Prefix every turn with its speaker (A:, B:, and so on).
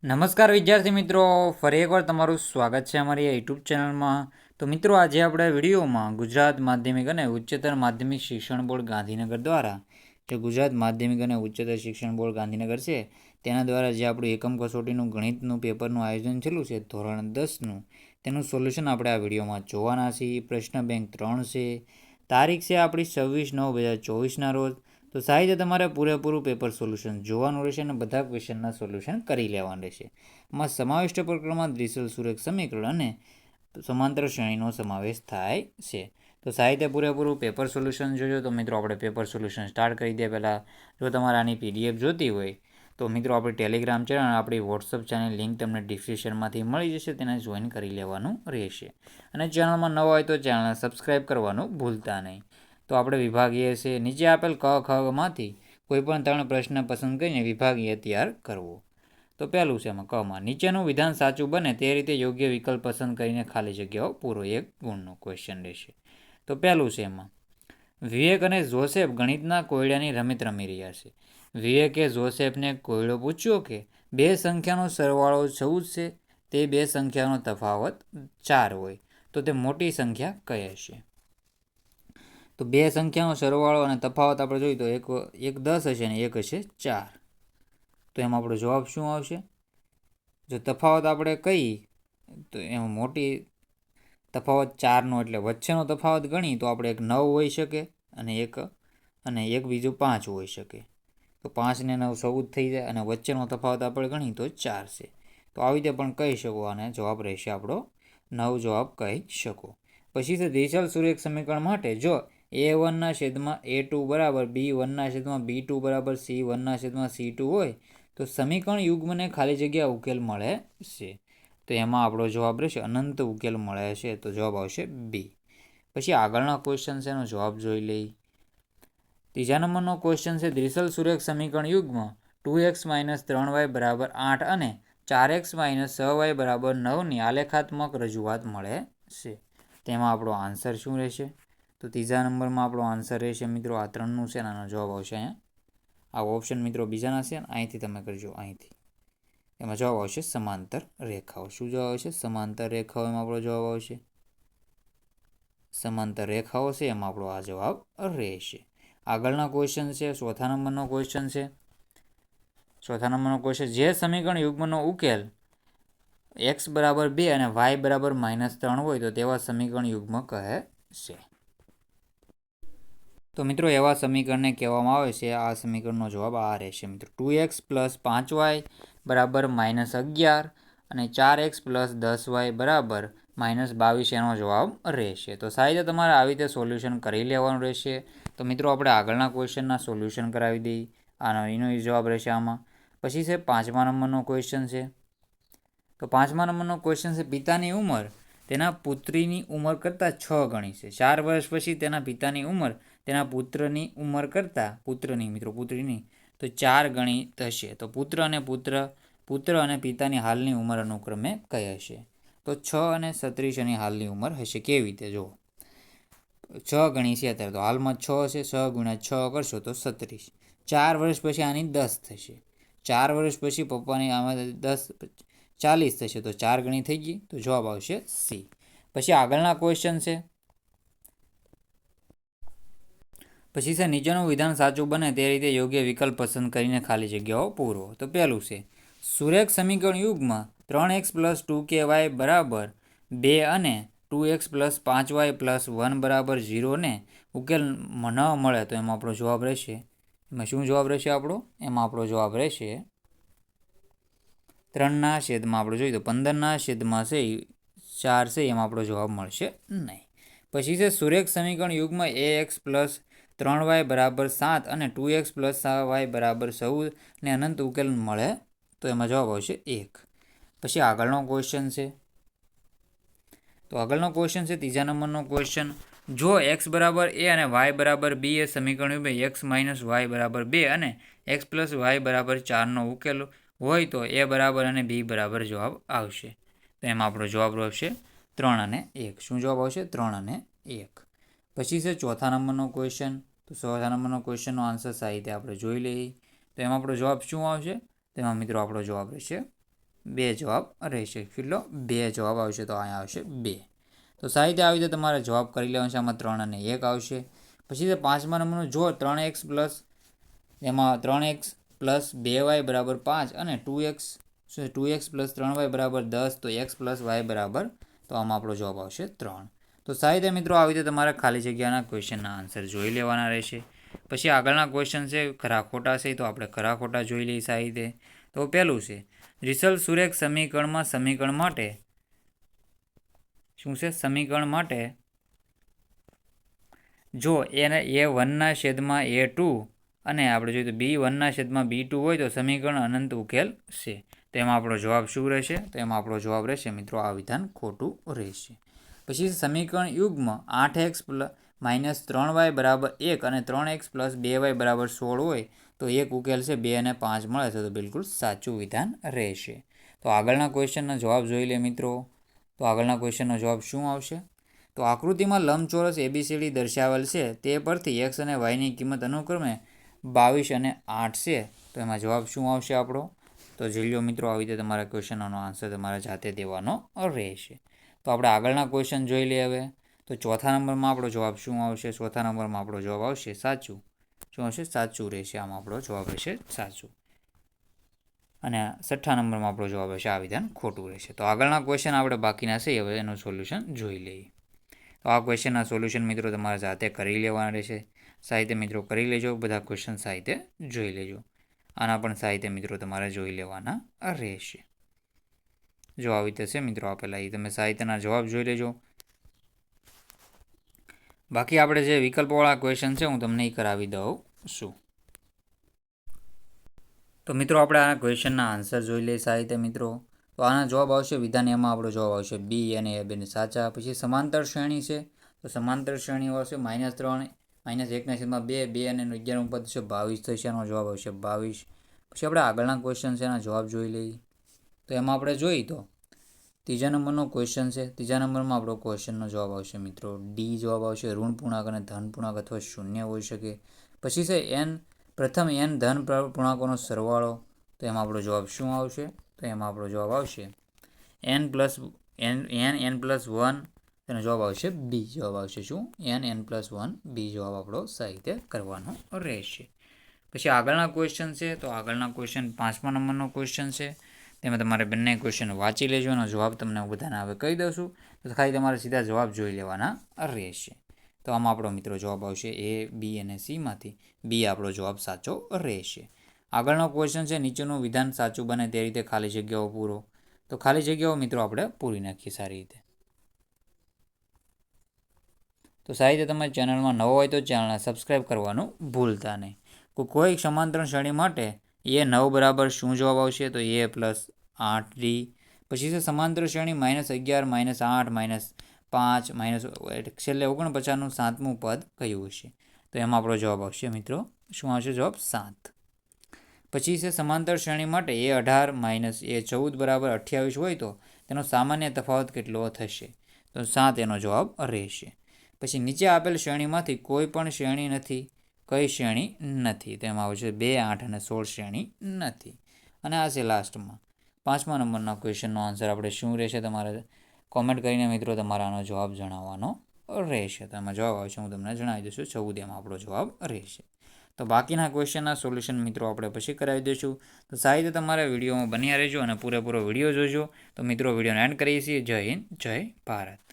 A: નમસ્કાર વિદ્યાર્થી મિત્રો, ફરી એકવાર તમારું સ્વાગત છે અમારી યુટ્યુબ ચેનલમાં. તો મિત્રો, આજે આપણે વિડીયોમાં ગુજરાત માધ્યમિક અને ઉચ્ચતર માધ્યમિક શિક્ષણ બોર્ડ ગાંધીનગર દ્વારા જે ગુજરાત માધ્યમિક અને ઉચ્ચતર શિક્ષણ બોર્ડ ગાંધીનગર છે તેના દ્વારા જે આપણું એકમ કસોટીનું ગણિતનું પેપરનું આયોજન થયેલું છે ધોરણ 10નું, તેનું સોલ્યુશન આપણે આ વિડીયોમાં જોવાના છીએ. પ્રશ્ન બેંક 3 છે. તારીખ છે આપણી 26/9/2024ના રોજ. તો સાહિત્ય તમારે પૂરેપૂરું પેપર સોલ્યુશન જોવાનું રહેશે અને બધા ક્વેશ્ચનના સોલ્યુશન કરી લેવાનું રહેશે. આમાં સમાવિષ્ટ પ્રકરણમાં દ્વિસલ સુરેખ સમીકરણ અને સમાંતર શ્રેણીનો સમાવેશ થાય છે. તો સાહિત્ય પૂરેપૂરું પેપર સોલ્યુશન જોજો. તો મિત્રો, આપણે પેપર સોલ્યુશન સ્ટાર્ટ કરી દે પહેલાં જો તમારે આની પીડીએફ જોતી હોય તો મિત્રો આપણી ટેલિગ્રામ ચેનલ અને આપણી વોટ્સઅપ ચેનલ લિંક તમને ડિસ્ક્રિપ્શનમાંથી મળી જશે, તેને જોઈન કરી લેવાનું રહેશે. અને ચેનલમાં નવા હોય તો ચેનલને સબસ્ક્રાઈબ કરવાનું ભૂલતા નહીં. તો આપણે વિભાગીય છે, નીચે આપેલ ક ખમાંથી કોઈપણ 3 પ્રશ્ન પસંદ કરીને વિભાગીય તૈયાર કરવો. તો પહેલું છે એમાં કમાં નીચેનું વિધાન સાચું બને તે રીતે યોગ્ય વિકલ્પ પસંદ કરીને ખાલી જગ્યાઓ પૂરો. 1 ગુણનો ક્વેશ્ચન રહેશે. તો પહેલું છે એમાં વિવેક અને જોસેફ ગણિતના કોયડાની રમત રમી રહ્યા છે. વિવેકે જોસેફને કોયડો પૂછ્યો કે બે સંખ્યાનો સરવાળો 14 છે, તે બે સંખ્યાનો તફાવત 4 હોય તો તે મોટી સંખ્યા કઈ હશે? તો બે સંખ્યાનો સરવાળો અને તફાવત આપણે જોઈએ તો એક 10 હશે અને એક હશે 4. તો એમાં આપણો જવાબ શું આવશે? જો તફાવત આપણે કહી તો એમાં મોટી તફાવત 4નો એટલે વચ્ચેનો તફાવત ગણી તો આપણે એક 9 હોઈ શકે અને એક બીજું 5 હોઈ શકે. તો 5 ને 9 14 થઈ જાય અને વચ્ચેનો તફાવત આપણે ગણી તો 4 છે. તો આવી રીતે પણ કહી શકો અને જવાબ રહેશે આપણો 9 જવાબ કહી શકો. પછી છે દ્વિસલ સુરેખ સમીકરણ માટે જો a1/a2 બરાબર b1/b2 બરાબર c1/c2 હોય તો સમીકરણ યુગ્મને ખાલી જગ્યા ઉકેલ મળે છે. તો એમાં આપણો જવાબ રહેશે અનંત ઉકેલ મળે છે. તો જવાબ આવશે બી. પછી આગળના ક્વેશ્ચન છે એનો જવાબ જોઈ લઈ. ત્રીજા નંબરનો ક્વેશ્ચન છે દ્વિસલ સુરેખ સમીકરણ યુગ્મ 2x - 3y બરાબર 8 અને 4x - 6y બરાબર 9ની આલેખાત્મક રજૂઆત મળે છે. તેમાં આપણો આન્સર શું રહેશે? તો ત્રીજા નંબરમાં આપણો આન્સર રહેશે મિત્રો આ 3નું છે. આનો જવાબ આવશે અહીંયા. આ ઓપ્શન મિત્રો બીજાના છે, અહીંથી તમે કરજો, અહીંથી. એમાં જવાબ આવશે સમાંતર રેખાઓ. શું જવાબ આવશે? સમાંતર રેખાઓ. એમાં આપણો જવાબ આવશે સમાંતર રેખાઓ છે, એમાં આપણો આ જવાબ રહેશે. આગળના ક્વેશ્ચન છે ચોથા નંબરનો ક્વેશ્ચન છે. ચોથા નંબરનો ક્વેશ્ચન જે સમીકરણ યુગ્મનો ઉકેલ x બરાબર 2 અને y બરાબર -3 હોય તો તેવા સમીકરણ યુગ્મ કહે છે. તો મિત્રો એવા સમીકરણને કહેવામાં આવે છે, આ સમીકરણનો જવાબ આ રહેશે મિત્રો 2x + 5y બરાબર -11 અને 4x + 10y બરાબર -22 એનો જવાબ રહેશે. તો સાહેબ તમારે આવી રીતે સોલ્યુશન કરી લેવાનું રહેશે. તો મિત્રો આપણે આગળના ક્વેશ્ચનના સોલ્યુશન કરાવી દઈએ. એનો જવાબ રહેશે આમાં. પછી છે 5મા નંબરનો ક્વેશ્ચન છે. તો 5મા નંબરનો ક્વેશ્ચન છે પિતાની ઉંમર તેના પુત્રીની ઉંમર કરતાં 6 ગણી છે. 4 વર્ષ પછી તેના પિતાની ઉંમર તેના પુત્રની ઉંમર કરતાં પુત્રની તો 4 ગણી થશે. તો પુત્ર અને પિતાની હાલની ઉંમર અનુક્રમે કઈ હશે? તો 6 અને 37 એની હાલની ઉંમર હશે. કેવી રીતે? જો 6 ગણી છે અત્યારે, તો હાલમાં 6 હશે, 6 × 6 કરશો તો 37. 4 વર્ષ પછી આની 10 થશે. 4 વર્ષ પછી પપ્પાની આમાં 10 40 થશે. તો 4 ગણી થઈ ગઈ. તો જવાબ આવશે સી. પછી આગળના ક્વેશ્ચન છે. પછી છે નીચેનું વિધાન સાચું બને તે રીતે યોગ્ય વિકલ્પ પસંદ કરીને ખાલી જગ્યાઓ પૂરો. તો પહેલું છે સુરેખ સમીકરણ યુગમાં 3x + 2ky બરાબર 2 અને 2x + 5y + 1 બરાબર 0 ને ઉકેલ ન મળે તો એમાં આપણો જવાબ રહેશે. એમાં શું જવાબ રહેશે આપણો? એમાં આપણો જવાબ રહેશે 3/માં આપણે જોઈએ તો 15/4 છે, એમાં આપણો જવાબ મળશે નહીં. પછી છે સુરેખ સમીકરણ યુગમાં ax + 3y બરાબર 7 અને 2x + 6y બરાબર 14 ને અનંત ઉકેલ મળે તો એમાં જવાબ આવશે 1. પછી આગળનો ક્વેશ્ચન છે. તો આગળનો ક્વેશ્ચન છે ત્રીજા નંબરનો ક્વેશ્ચન જો x બરાબર a અને y બરાબર b એ સમીકરણ યુગમાં x - y બરાબર 2 અને x + y બરાબર 4નો ઉકેલ હોય તો a બરાબર અને b બરાબર જવાબ આવશે. તો એમાં આપણો જવાબ આવશે 3 અને 1. શું જવાબ આવશે? 3 અને 1. પછી છે ચોથા નંબરનો ક્વેશ્ચન. તો ચોથા નંબરનો ક્વેશ્ચનનો આન્સર સાહિત્ય આપણે જોઈ લઈએ. તો એમાં આપણો જવાબ શું આવશે? તેમાં મિત્રો આપણો જવાબ રહેશે 2 જવાબ રહેશે. કેટલો? 2 જવાબ આવશે. તો અહીંયા આવશે 2. તો સાહિત્ય આવી રીતે તમારે જવાબ કરી લેવાનો છે. આમાં 3 અને 1 આવશે. પછી તે 5મા નંબરનું જો 3x પ્લસ એમાં 3x પ્લસ 2y બરાબર 5 અને 2x પ્લસ 3y બરાબર 10 તો x પ્લસ y બરાબર, તો આમાં આપણો જવાબ આવશે 3. તો સાહિત્ય મિત્રો આવી રીતે તમારે ખાલી જગ્યાના ક્વેશ્ચનના આન્સર જોઈ લેવાના રહેશે. પછી આગળના ક્વેશ્ચન છે ખરા ખોટા છે, તો આપણે ખરા ખોટા જોઈ લઈએ સાહિત્ય. તો પહેલું છે રિસલ સુરેખ સમીકરણ માટે શું છે? સમીકરણ માટે જો A1ના છેદમાં A2 અને આપણે જોઈએ તો B1ના છેદમાં B2 હોય તો સમીકરણ અનંત ઉકેલ છે. તો એમાં આપણો જવાબ શું રહેશે? તો એમાં આપણો જવાબ રહેશે મિત્રો આ વિધાન ખોટું રહેશે. પછી સમીકરણ યુગ્મ 8x માઇનસ 3y બરાબર 1 અને 3x પ્લસ 2y બરાબર 16 હોય તો એક ઉકેલ છે 2 અને 5 મળે છે, તો બિલકુલ સાચું વિધાન રહેશે. તો આગળના ક્વેશ્ચનનો જવાબ જોઈ લે મિત્રો. તો આગળના ક્વેશ્ચનનો જવાબ શું આવશે? તો આકૃતિમાં લંબચોરસ ABCD દર્શાવેલ છે તે પરથી x અને yની કિંમત અનુક્રમે 22 અને 8 છે. તો એમાં જવાબ શું આવશે આપણો? તો જોઈ લો મિત્રો આવી રીતે તમારા ક્વેશ્ચનનો આન્સર તમારે જાતે દેવાનો રહેશે. તો આપણે આગળના ક્વેશ્ચન જોઈ લઈએ હવે. તો ચોથા નંબરમાં આપણો જવાબ શું આવશે? ચોથા નંબરમાં આપણો જવાબ આવશે સાચું. શું આવશે? સાચું રહેશે. આમાં આપણો જવાબ રહેશે સાચું. અને 6થા નંબરમાં આપણો જવાબ હશે આ વિધાન ખોટું રહેશે. તો આગળના ક્વેશ્ચન આપણે બાકીના છે હવે એનું સોલ્યુશન જોઈ લઈએ. તો આ ક્વેશ્ચનના સોલ્યુશન મિત્રો તમારે જાતે કરી લેવાના રહેશે. સાહિત્ય મિત્રો કરી લેજો. બધા ક્વેશ્ચન સાહિત્ય જોઈ લેજો. આના પણ સાહિત્ય મિત્રો તમારે જોઈ લેવાના રહેશે. જો આવી રીતે છે મિત્રો આપેલા એ તમે સાહિત્યના જવાબ જોઈ લેજો. બાકી આપણે જે વિકલ્પોવાળા ક્વેશ્ચન છે હું તમને એ કરાવી દઉં છું. તો મિત્રો આપણે આ ક્વેશ્ચનના આન્સર જોઈ લઈએ સાહિત્ય મિત્રો. તો આના જવાબ આવશે વિધાન એમાં આપણો જવાબ આવશે બી અને એ બંને સાચા. પછી સમાંતર શ્રેણી છે તો સમાંતર શ્રેણી આવશે -3 -1ના છેદમાં 2 2 અને 11 પદ છે 22 થશે. એનો જવાબ આવશે 22. પછી આપણે આગળના ક્વેશ્ચન છે એના જવાબ જોઈ લઈએ. તો એમાં આપણે જોઈએ તો ત્રીજા નંબરનો ક્વેશ્ચન છે. ત્રીજા નંબરમાં આપણો ક્વેશ્ચનનો જવાબ આવશે મિત્રો ડી જવાબ આવશે. ઋણ પૂર્ણાંક અને ધન પૂર્ણાંક અથવા શૂન્ય હોઈ શકે. પછી છે પ્રથમ n ધન પૂર્ણાંકોનો સરવાળો. તો એમાં આપણો જવાબ શું આવશે? તો એમાં આપણો જવાબ આવશે n+1. તેનો જવાબ આવશે બી જવાબ આવશે. શું? n+1 બી જવાબ આપણો સાહિત્ય કરવાનો રહેશે. પછી આગળના ક્વેશ્ચન છે. તો આગળના ક્વેશ્ચન 5મા નંબરનો ક્વેશ્ચન છે. તેમાં તમારે બંને ક્વેશ્ચન વાંચી લેજો. એનો જવાબ તમને બધાને હવે કહી દઉં છું. તો ખાલી તમારે સીધા જવાબ જોઈ લેવાના રહેશે. તો આમાં આપણો મિત્રો જવાબ આવશે A, B અને Cમાંથી બી આપણો જવાબ સાચો રહેશે. આગળનો ક્વેશ્ચન છે નીચેનું વિધાન સાચું બને તે રીતે ખાલી જગ્યાઓ પૂરો. તો ખાલી જગ્યાઓ મિત્રો આપણે પૂરી નાખીએ સારી રીતે. તો સારી રીતે તમે ચેનલમાં નવો હોય તો ચેનલને સબસ્ક્રાઈબ કરવાનું ભૂલતા નહીં. કોઈ સમાંતર શ્રેણી માટે A9 બરાબર શું જવાબ આવશે? તો A+8D. પછી છે સમાંતર શ્રેણી -11 -8 -5 છેલ્લે 49નું 7મું પદ કયું હશે? તો એમાં આપણો જવાબ આવશે મિત્રો શું આવશે? જવાબ 7. પછી છે સમાંતર શ્રેણી માટે A18 -A14 બરાબર 28 હોય તો તેનો સામાન્ય તફાવત કેટલો થશે? તો 7 એનો જવાબ રહેશે. પછી નીચે આપેલ શ્રેણીમાંથી કોઈ પણ શ્રેણી નથી. કઈ શ્રેણી નથી? તેમાં આવશે 2, 8 અને 16 શ્રેણી નથી. અને આ છે લાસ્ટમાં 5મા નંબરના ક્વેશ્ચનનો આન્સર આપણે શું રહેશે? તમારે કોમેન્ટ કરીને મિત્રો તમારા આનો જવાબ જણાવવાનો રહેશે. તો એમાં જવાબ આવશે હું તમને જણાવી દઈશું 14 એમાં આપણો જવાબ રહેશે. તો બાકીના ક્વેશ્ચનના સોલ્યુશન મિત્રો આપણે પછી કરાવી દઈશું. તો સાહિત્ય તમારે વિડીયોમાં બન્યા રહેજો અને પૂરેપૂરો વિડીયો જોજો. તો મિત્રો વિડીયોને એન્ડ કરીએ છીએ. જય હિન્દ, જય ભારત.